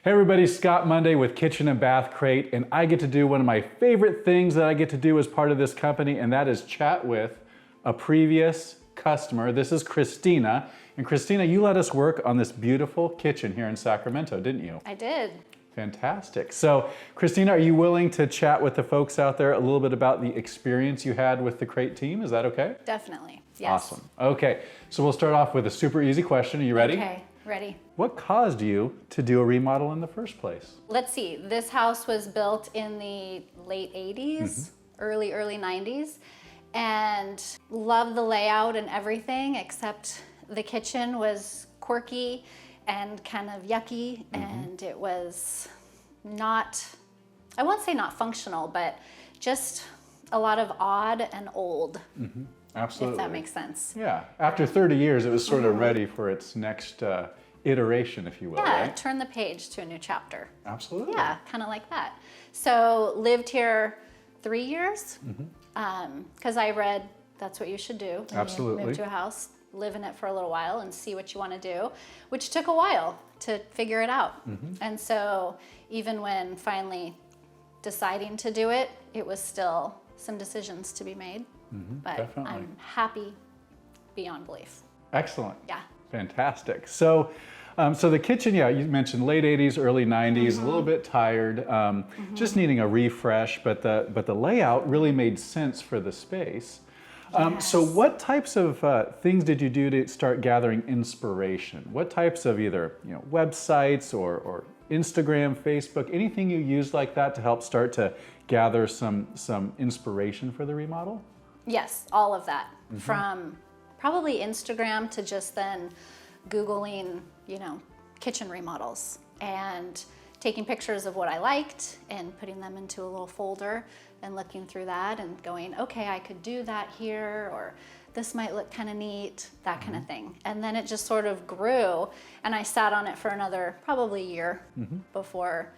Hey everybody, Scott Monday with Kitchen and Bath Crate, and I get to do one of my favorite things that I get to do as part of this company, and that is chat with a previous customer. This is Christina. And Christina, you let us work on this beautiful kitchen here in Sacramento, didn't you? I did. Fantastic. So, Christina, are you willing to chat with the folks out there a little bit about the experience you had with the Crate team? Is that okay? Definitely, yes. Awesome. Okay, so we'll start off with a super easy question. Are you ready? Okay, ready. What caused you to do a remodel in the first place? Let's see, this house was built in the late 80s, early 90s, and loved the layout and everything, except the kitchen was quirky and kind of yucky, and it was not, I won't say not functional, but just a lot of odd and old. Absolutely. If that makes sense. Yeah, after 30 years, it was sort of ready for its next iteration, if you will, Yeah, right? turn the page to a new chapter. Absolutely. Yeah, kind of like that. So lived here 3 years, because I read that's what you should do. When Absolutely. You move to a house, live in it for a little while and see what you want to do, which took a while to figure it out. And so even when finally deciding to do it, it was still some decisions to be made. But definitely. I'm happy beyond belief. Excellent. Yeah. Fantastic. So, so the kitchen, yeah, you mentioned late 80s, early 90s, a little bit tired, just needing a refresh, but the layout really made sense for the space. So what types of things did you do to start gathering inspiration? What types of either websites or Instagram, Facebook, anything you used like that to help start to gather some inspiration for the remodel? Yes, all of that. From probably Instagram to just then Googling, kitchen remodels and taking pictures of what I liked and putting them into a little folder and looking through that and going, okay, I could do that here, or this might look kind of neat, that kind of thing. And then it just sort of grew, and I sat on it for another probably year before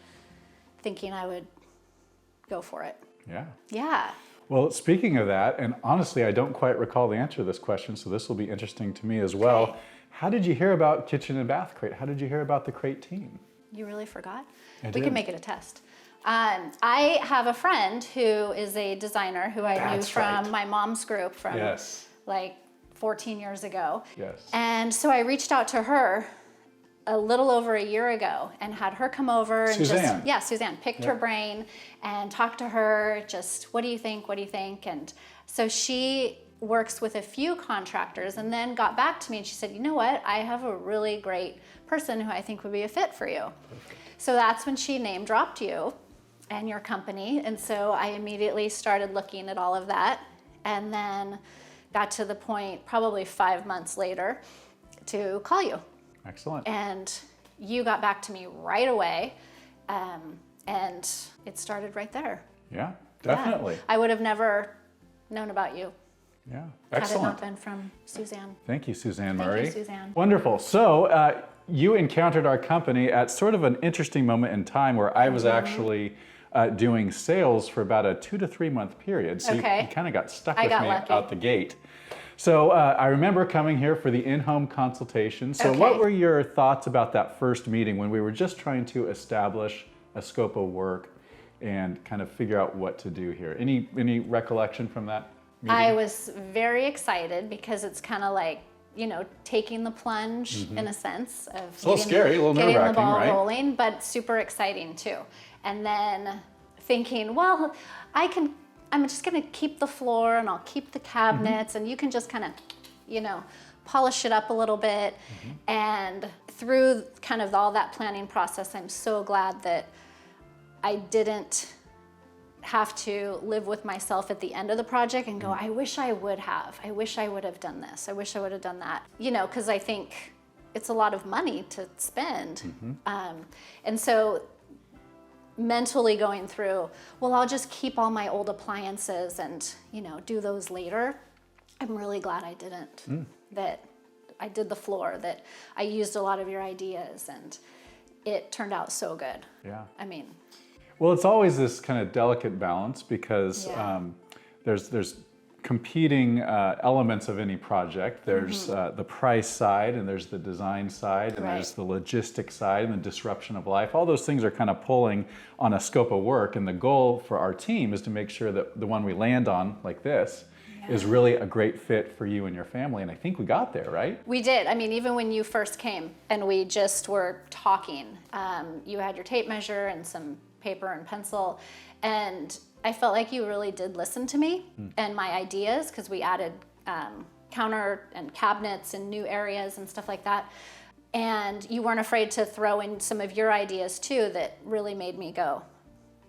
thinking I would go for it. Yeah. Yeah. Well, speaking of that, and honestly, I don't quite recall the answer to this question, so this will be interesting to me as well. Okay. How did you hear about Kitchen and Bath Crate? How did you hear about the Crate team? You really forgot? I We did. can make it a test. I have a friend who is a designer who I knew That's from right. my mom's group from Yes. like 14 years ago. Yes. And so I reached out to her a little over a year ago and had her come over and Suzanne. Suzanne, picked her brain and talked to her, just, what do you think? What do you think? And so she works with a few contractors and then got back to me and she said, you know what? I have a really great person who I think would be a fit for you. So that's when she name dropped you and your company. And so I immediately started looking at all of that and then got to the point probably 5 months later to call you. Excellent. And you got back to me right away, and it started right there. Yeah, definitely. Yeah. I would have never known about you Yeah, had it excellent. not been from Suzanne. Thank you, Suzanne Thank you, Murray. Suzanne. Wonderful. So you encountered our company at sort of an interesting moment in time where I was actually doing sales for about a 2 to 3 month period. So Okay. you kind of got stuck I with got me lucky. out the gate. So I remember coming here for the in-home consultation. So what Okay. were your thoughts about that first meeting when we were just trying to establish a scope of work and kind of figure out what to do here? Any recollection from that meeting? I was very excited because it's kind of like, taking the plunge in a sense of a little scary, a little getting the nerve-wracking, ball right? rolling, but super exciting too. And then thinking, well, I'm just gonna keep the floor and I'll keep the cabinets and you can just kind of, polish it up a little bit. And through kind of all that planning process, I'm so glad that I didn't have to live with myself at the end of the project and go, I wish I would have. I wish I would have done this. I wish I would have done that. Because I think it's a lot of money to spend. And so mentally going through, well, I'll just keep all my old appliances and, do those later. I'm really glad I didn't, that I did the floor, that I used a lot of your ideas and it turned out so good. Yeah. I mean, Well, it's always this kind of delicate balance because Yeah. there's competing elements of any project. There's the price side, and there's the design side, and there's the logistic side, and the disruption of life. All those things are kind of pulling on a scope of work, and the goal for our team is to make sure that the one we land on, like this, is really a great fit for you and your family, and I think we got there, right? We did. I mean, even when you first came and we just were talking, you had your tape measure and some paper and pencil, and I felt like you really did listen to me and my ideas, because we added counter and cabinets in new areas and stuff like that. And you weren't afraid to throw in some of your ideas too that really made me go,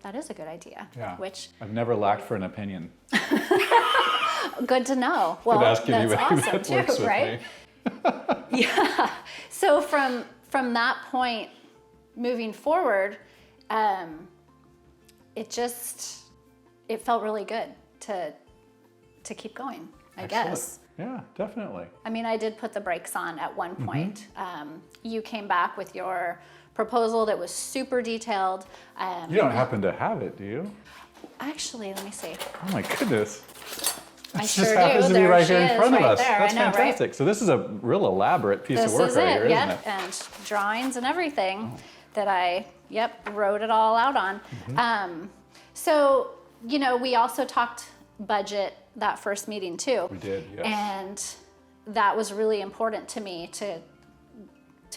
that is a good idea. Yeah. Which I've never lacked for an opinion. good to know. Well, Could ask that's anybody awesome that too, works with right? me. Yeah. So from that point moving forward, it felt really good to keep going, I guess. Yeah, definitely. I mean, I did put the brakes on at one point. You came back with your proposal that was super detailed. You don't happen to have it, do you? Actually, let me see. Oh my goodness. I This sure just happens do. to be There right she here in is, front of right us. there. That's I know, right? fantastic. So this is a real elaborate piece of This work is right it, here, isn't yep. it? And drawings and everything that I, wrote it all out on. So, we also talked budget that first meeting too. We did, yes. And that was really important to me to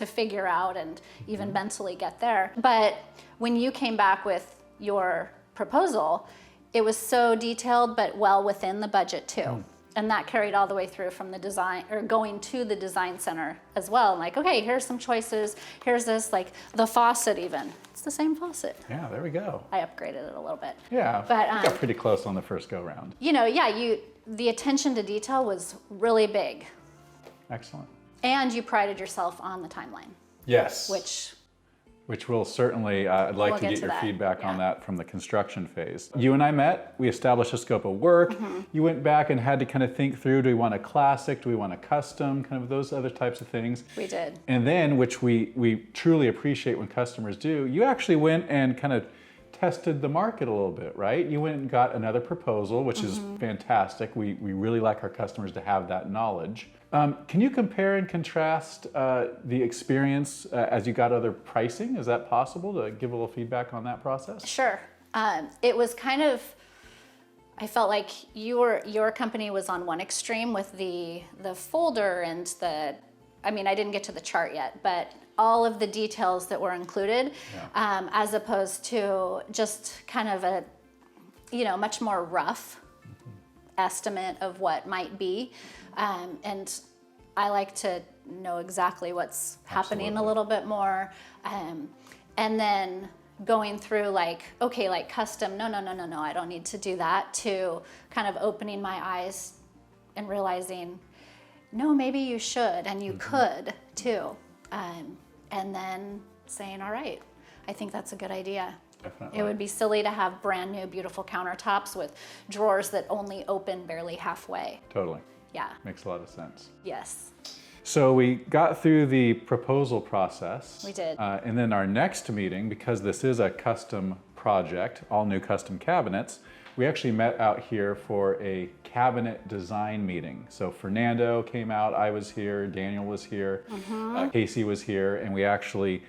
figure out and even mentally get there. But when you came back with your proposal, it was so detailed but well within the budget too. And that carried all the way through from the design, or going to the design center as well. Like, okay, here's some choices. Here's this, like the faucet even. It's the same faucet. Yeah, there we go. I upgraded it a little bit. Yeah, But, we got pretty close on the first go round. The attention to detail was really big. Excellent. And you prided yourself on the timeline, Yes. Which will certainly, I'd like We'll to get get to your that, feedback on yeah. that from the construction phase. You and I met, we established a scope of work. You went back and had to kind of think through, do we want a classic, do we want a custom, kind of those other types of things. We did. And then, which we truly appreciate when customers do, you actually went and kind of tested the market a little bit, right? You went and got another proposal, which is fantastic. We really like our customers to have that knowledge. Can you compare and contrast the experience as you got other pricing? Is that possible to give a little feedback on that process? Sure. It was kind of, I felt like your company was on one extreme with the folder and I didn't get to the chart yet, but all of the details that were included, as opposed to just kind of a, much more rough estimate of what might be. And I like to know exactly what's happening a little bit more. And then going through like custom, no, I don't need to do that, to kind of opening my eyes and realizing, no, maybe you should, and you could too. And then saying, all right, I think that's a good idea. Definitely. It would be silly to have brand new, beautiful countertops with drawers that only open barely halfway. Totally. Yeah. Makes a lot of sense. Yes. So we got through the proposal process. We did. And then our next meeting, because this is a custom project, all new custom cabinets, we actually met out here for a cabinet design meeting. So Fernando came out, I was here, Daniel was here, Casey was here, and we actually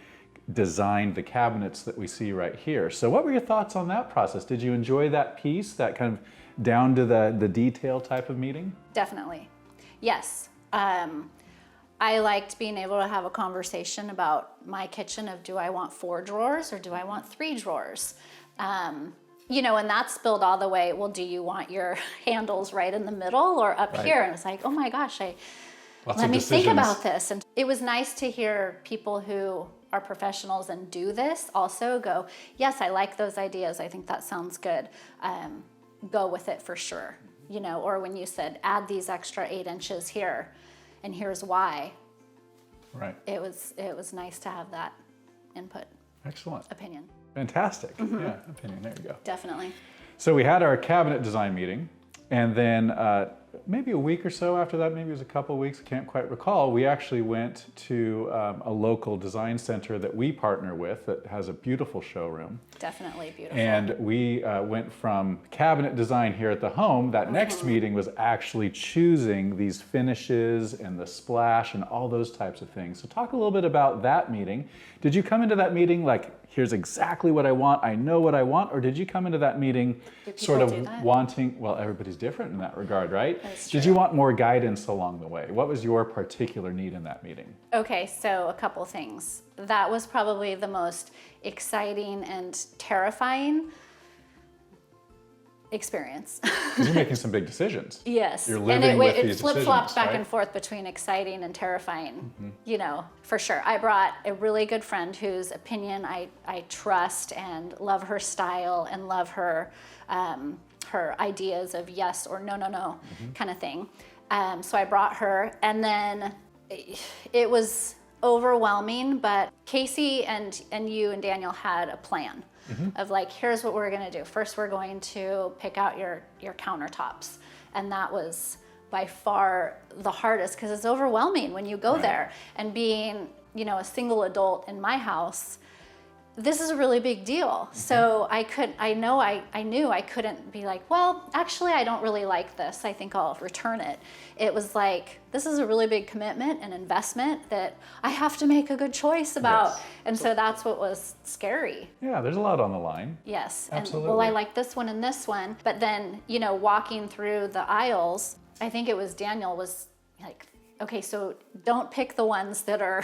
designed the cabinets that we see right here. So what were your thoughts on that process? Did you enjoy that piece, that kind of down to the detail type of meeting? Definitely. Yes. I liked being able to have a conversation about my kitchen of, do I want 4 drawers or do I want 3 drawers? And that spilled all the way, well, do you want your handles right in the middle or up here? And it's like, oh my gosh, let me think about this. And it was nice to hear people who are professionals and do this also go, yes, I like those ideas. I think that sounds good. Go with it for sure. Or when you said, add these extra 8 inches here, and here's why. Right. It was nice to have that input. Excellent. Opinion. Fantastic. Yeah, opinion. There you go. Definitely. So we had our cabinet design meeting, and then maybe a week or so after that, maybe it was a couple of weeks, I can't quite recall, we actually went to a local design center that we partner with that has a beautiful showroom. Definitely beautiful. And we went from cabinet design here at the home. That next meeting was actually choosing these finishes and the splash and all those types of things. So talk a little bit about that meeting. Did you come into that meeting like, here's exactly what I want, I know what I want, or did you come into that meeting sort of wanting, well, everybody's different in that regard, right? That's Did true. you want more guidance along the way? What was your particular need in that meeting? Okay, so a couple things. That was probably the most exciting and terrifying experience. Because you're making some big decisions. Yes. You're living with these it flip-flopped decisions, back right? and forth between exciting and terrifying, you know, for sure. I brought a really good friend whose opinion I trust and love her style and love her her ideas of yes or no kind of thing. So I brought her, and then it was overwhelming, but Casey and you and Daniel had a plan of like, here's what we're gonna do. First, we're going to pick out your countertops. And that was by far the hardest because it's overwhelming when you go there. And being, you know, a single adult in my house, this is a really big deal. So I knew I couldn't be like, well, actually, I don't really like this. I think I'll return it. It was like, this is a really big commitment and investment that I have to make a good choice about. Yes. And so that's what was scary. Yeah, there's a lot on the line. Yes. Absolutely. And well, I like this one and this one. But then, you know, walking through the aisles, I think it was Daniel was like, okay, so don't pick the ones that are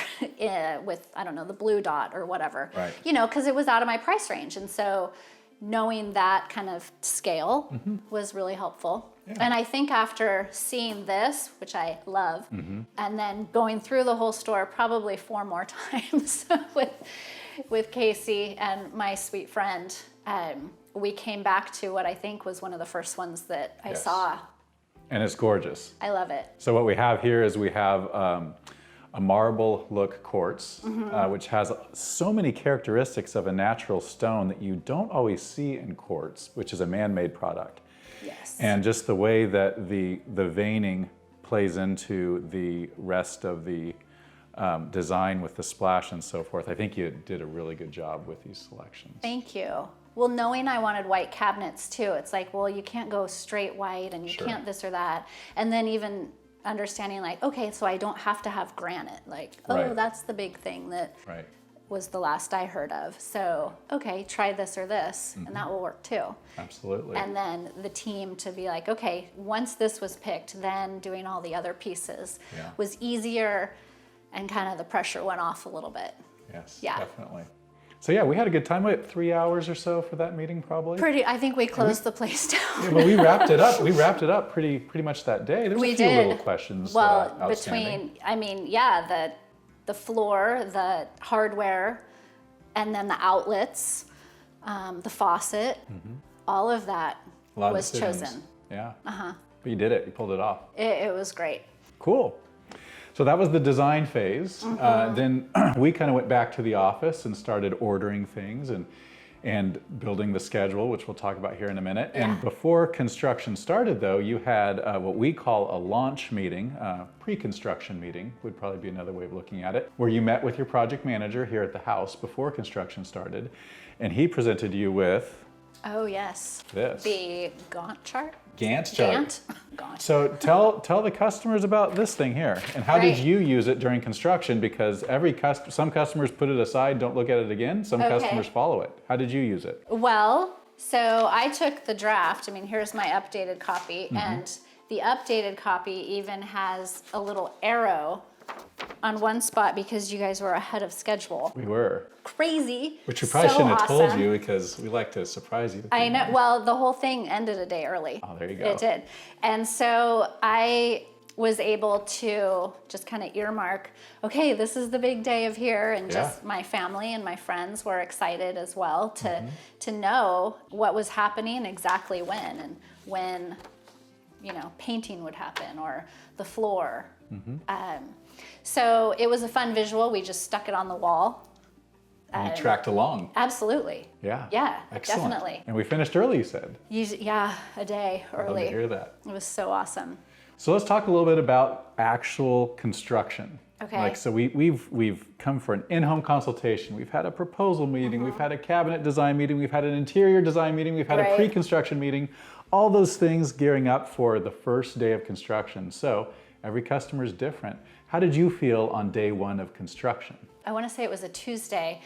with, I don't know, the blue dot or whatever. Right. You know, because it was out of my price range. And so knowing that kind of scale was really helpful. Yeah. And I think after seeing this, which I love, and then going through the whole store probably 4 more times with Casey and my sweet friend, we came back to what I think was one of the first ones that I saw. And it's gorgeous. I love it. So what we have here is we have a marble look quartz, which has so many characteristics of a natural stone that you don't always see in quartz, which is a man-made product. Yes. And just the way that the veining plays into the rest of the design with the splash and so forth, I think you did a really good job with these selections. Thank you. Well, knowing I wanted white cabinets too, it's like, well, you can't go straight white and you can't this or that. And then even understanding like, okay, so I don't have to have granite. Like, oh, that's the big thing that was the last I heard of. So, okay, try this or this, and that will work too. Absolutely. And then the team to be like, okay, once this was picked, then doing all the other pieces was easier, and kind of the pressure went off a little bit. Yes, Yeah. definitely. So yeah, we had a good time. What, 3 hours or so for that meeting, probably. I think we closed the place down. Yeah, well, we wrapped it up. We wrapped it up pretty much that day. There was a few little questions. Well, outstanding. between, I mean, yeah, the floor, the hardware, and then the outlets, the faucet, all of that a lot was of decisions. chosen. Yeah. But you did it. You pulled it off. It was great. Cool. So that was the design phase. Then we kind of went back to the office and started ordering things and building the schedule, which we'll talk about here in a minute. Yeah. And before construction started, though, you had what we call a launch meeting, pre-construction meeting would probably be another way of looking at it, where you met with your project manager here at the house before construction started, and he presented you with Oh, yes. this. The Gantt chart? Gantt chart. Gantt? Gantt. So tell the customers about this thing here, and how did you use it during construction? Because some customers put it aside, don't look at it again. Some customers follow it. How did you use it? Well, so I took the draft. I mean, here's my updated copy, and the updated copy even has a little arrow on one spot because you guys were ahead of schedule. We were. Crazy. Which we probably shouldn't have told awesome. you because we like to surprise you. I know. Well, the whole thing ended a day early. Oh, there you go. It did. And so I was able to just kind of earmark, okay, this is the big day of here. And just my family and my friends were excited as well to know what was happening exactly when, and when, you know, painting would happen or the floor. So it was a fun visual. We just stuck it on the wall. And you tracked along. Absolutely. Yeah. Yeah, Excellent. definitely. And we finished early, you said. Yeah, a day Love early. to hear that. It was so awesome. So let's talk a little bit about actual construction. Okay. Like, so we've come for an in-home consultation. We've had a proposal meeting. We've had a cabinet design meeting. We've had an interior design meeting. We've had a Right. pre-construction meeting. All those things gearing up for the first day of construction. So every customer is different. How did you feel on day one of construction? I want to say it was a Tuesday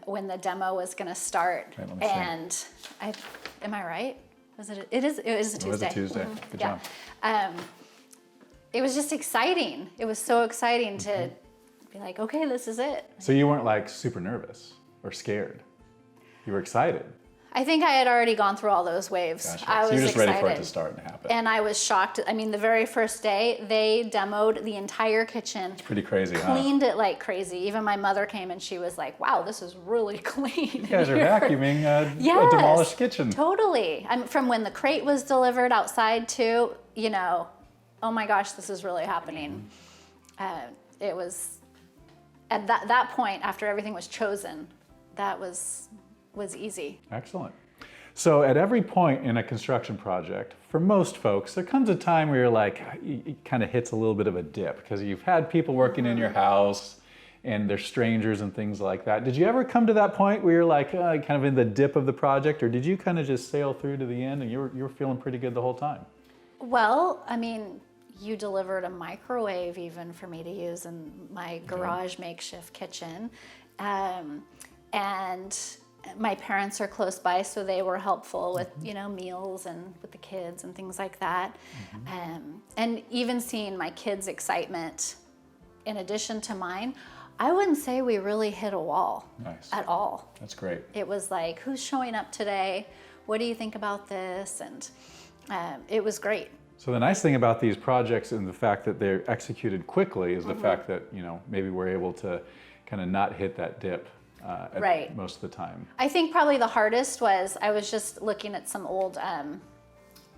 when the demo was going to start. Right, let me see. And am I right? It is a Tuesday. It was a Tuesday. Good job. It was just exciting. It was so exciting to be like, okay, this is it. So you weren't like super nervous or scared. You were excited. I think I had already gone through all those waves. Gotcha. I was so you're just excited. ready for it to start and happen. And I was shocked. I mean, the very first day, they demoed the entire kitchen. It's pretty crazy, Cleaned it like crazy. Even my mother came and she was like, wow, this is really clean. You guys are vacuuming a Yes, demolished kitchen. Totally. From when the crate was delivered outside to, you know, oh my gosh, this is really happening. It was, at that point, after everything was chosen, that was easy. Excellent. So at every point in a construction project, for most folks, there comes a time where you're like, it kind of hits a little bit of a dip because you've had people working in your house and they're strangers and things like that. Did you ever come to that point where you're like kind of in the dip of the project, or did you kind of just sail through to the end and you were feeling pretty good the whole time? Well, I mean, you delivered a microwave even for me to use in my garage makeshift kitchen. And my parents are close by, so they were helpful with, you know, meals and with the kids and things like that. And even seeing my kids' excitement in addition to mine, I wouldn't say we really hit a wall at all. That's great. It was like, who's showing up today? What do you think about this? And it was great. So the nice thing about these projects and the fact that they're executed quickly is the fact that, you know, maybe we're able to kind of not hit that dip Right. most of the time. I think probably the hardest was, I was just looking at some old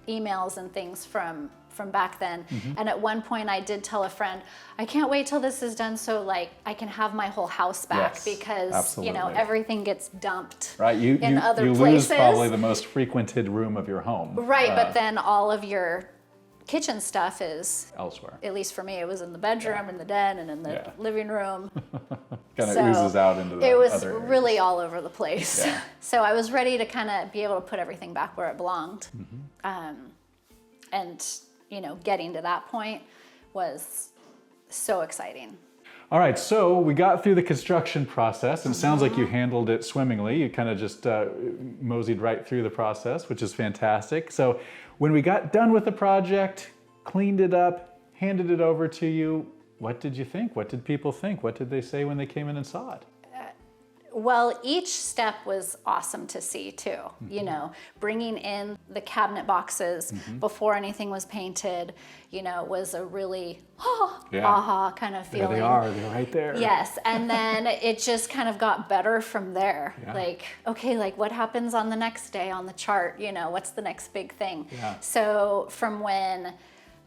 emails and things from back then. And at one point I did tell a friend, I can't wait till this is done so like I can have my whole house back, Yes, because you know, absolutely. everything gets dumped Right, you other lose places. probably the most frequented room of your home. Right, but then all of your kitchen stuff is, elsewhere. at least for me, it was in the bedroom, in the den, and in the Yeah. living room. Kind of So, oozes out into the It was other areas. really all over the place. Yeah. So I was ready to kind of be able to put everything back where it belonged. And, you know, getting to that point was so exciting. All right, so we got through the construction process, and it sounds like you handled it swimmingly. You kind of just moseyed right through the process, which is fantastic. So when we got done with the project, cleaned it up, handed it over to you, what did you think? What did people think? What did they say when they came in and saw it? Well, each step was awesome to see too. You know, bringing in the cabinet boxes before anything was painted, you know, was a really aha kind of feeling. There they are, they're right there. Yes, and then it just kind of got better from there. Yeah. Like, okay, like what happens on the next day on the chart? You know, what's the next big thing? Yeah. So from when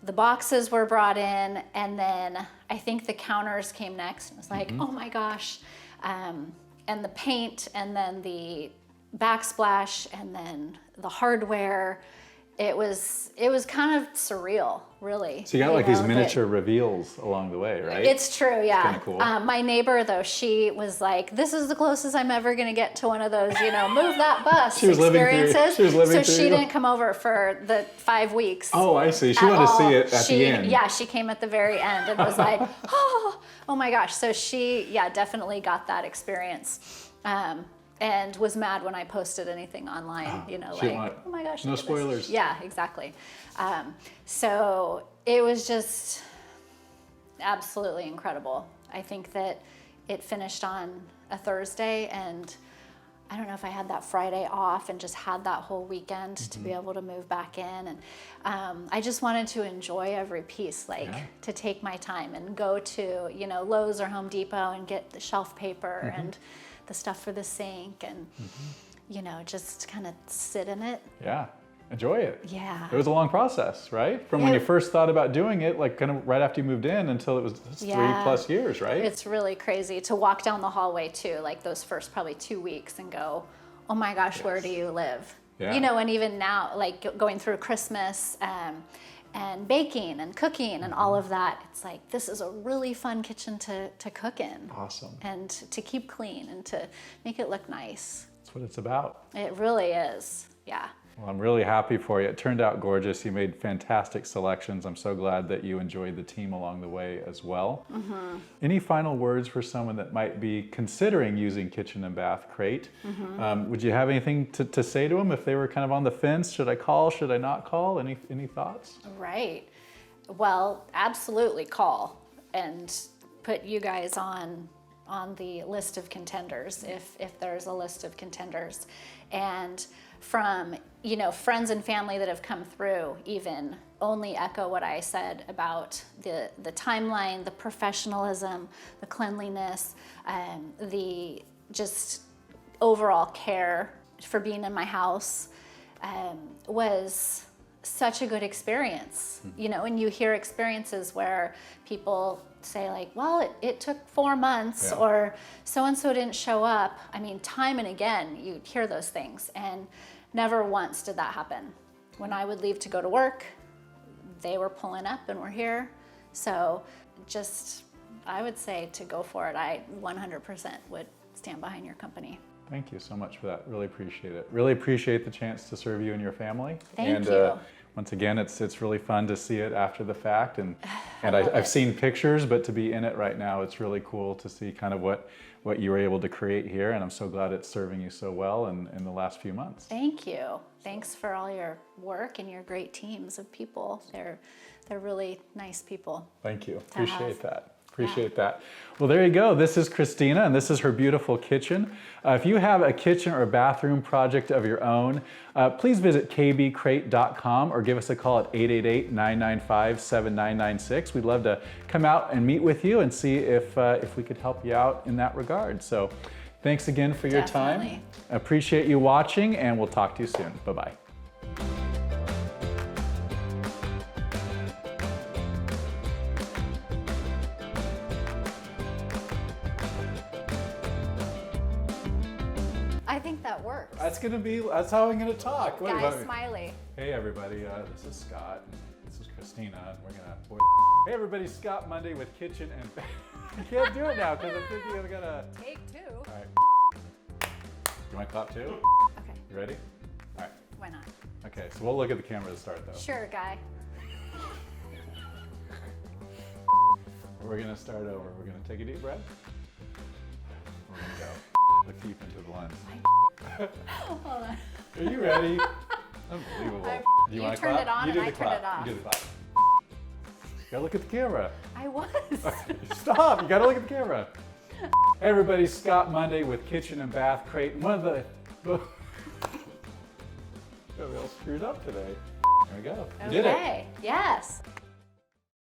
the boxes were brought in, and then I think the counters came next. It was like, oh my gosh. And the paint, and then the backsplash, and then the hardware. It was kind of surreal, really. So you got like these know, miniature reveals along the way, right? It's true, yeah. kinda cool. My neighbor, though, she was like, "This is the closest I'm ever going to get to one of those, you know, move that bus She was living through- experiences." she was living so through she you. didn't come over for the 5 weeks. Oh, I see. She at wanted to see all. it at the end. Yeah, she came at the very end and was like, oh my gosh. So she, definitely got that experience. And was mad when I posted anything online, you know, she like, wanted- oh my gosh. no look at this." spoilers. Yeah, exactly. So it was just absolutely incredible. I think that it finished on a Thursday, and I don't know if I had that Friday off and just had that whole weekend to be able to move back in. And I just wanted to enjoy every piece, like to take my time and go to, you know, Lowe's or Home Depot and get the shelf paper and the stuff for the sink, and, you know, just kind of sit in it. Yeah, enjoy it. Yeah. It was a long process, right? From when you first thought about doing it, like kind of right after you moved in until it was 3+ years, right? It's really crazy to walk down the hallway too, like those first probably 2 weeks, and go, oh my gosh, where do you live? Yeah. You know, and even now, like going through Christmas, and baking and cooking and all of that. It's like, this is a really fun kitchen to cook in. Awesome. And to keep clean and to make it look nice. That's what it's about. It really is, yeah. Well, I'm really happy for you. It turned out gorgeous. You made fantastic selections. I'm so glad that you enjoyed the team along the way as well. Any final words for someone that might be considering using Kitchen and Bath Crate? Would you have anything to say to them if they were kind of on the fence? Should I call? Should I not call? Any thoughts? Right. Well, absolutely call and put you guys on the list of contenders if there's a list of contenders. And from, you know, friends and family that have come through even only echo what I said about the timeline, the professionalism, the cleanliness, the just overall care for being in my house was such a good experience. You know, and you hear experiences where people say like, well, it took 4 months, or so-and-so didn't show up. I mean, time and again, you hear those things, and never once did that happen. When I would leave to go to work, they were pulling up and were here. So just, I would say to go for it. I 100% would stand behind your company. Thank you so much for that. Really appreciate it. Really appreciate the chance to serve you and your family. Thank you. Once again, it's really fun to see it after the fact, and I've seen pictures, but to be in it right now, it's really cool to see kind of what you were able to create here, and I'm so glad it's serving you so well in the last few months. Thank you. Thanks for all your work and your great teams of people. They're really nice people. Thank you. Appreciate that. Appreciate that. Well, there you go. This is Christina, and this is her beautiful kitchen. If you have a kitchen or bathroom project of your own, please visit kbCRATE.com or give us a call at 888-995-7996. We'd love to come out and meet with you and see if we could help you out in that regard. So thanks again for your time. Appreciate you watching, and we'll talk to you soon. Bye-bye. I think that works. That's how I'm gonna talk. Guy Smiley. Hey everybody, this is Scott. This is Christina, and we're gonna. Hey everybody, Scott Monday with Kitchen and Bath. I can't do it now because I'm thinking I'm gonna. Take 2. All right. You want to clap too? Okay. You ready? All right. Why not? Okay, so we'll look at the camera to start though. Sure, Guy. We're gonna start over. We're gonna take a deep breath. We're gonna go. Look deep into the lens. Hold on. Are you ready? Unbelievable. Do You wanna turned clap? it on You do and the I clap. turned it off. You do the clap. You gotta look at the camera. I was. Stop! You gotta look at the camera. Hey everybody, Scott Monday with Kitchen and Bath Crate. One of the. We all screwed up today. There we go. You did it. Okay. Yes.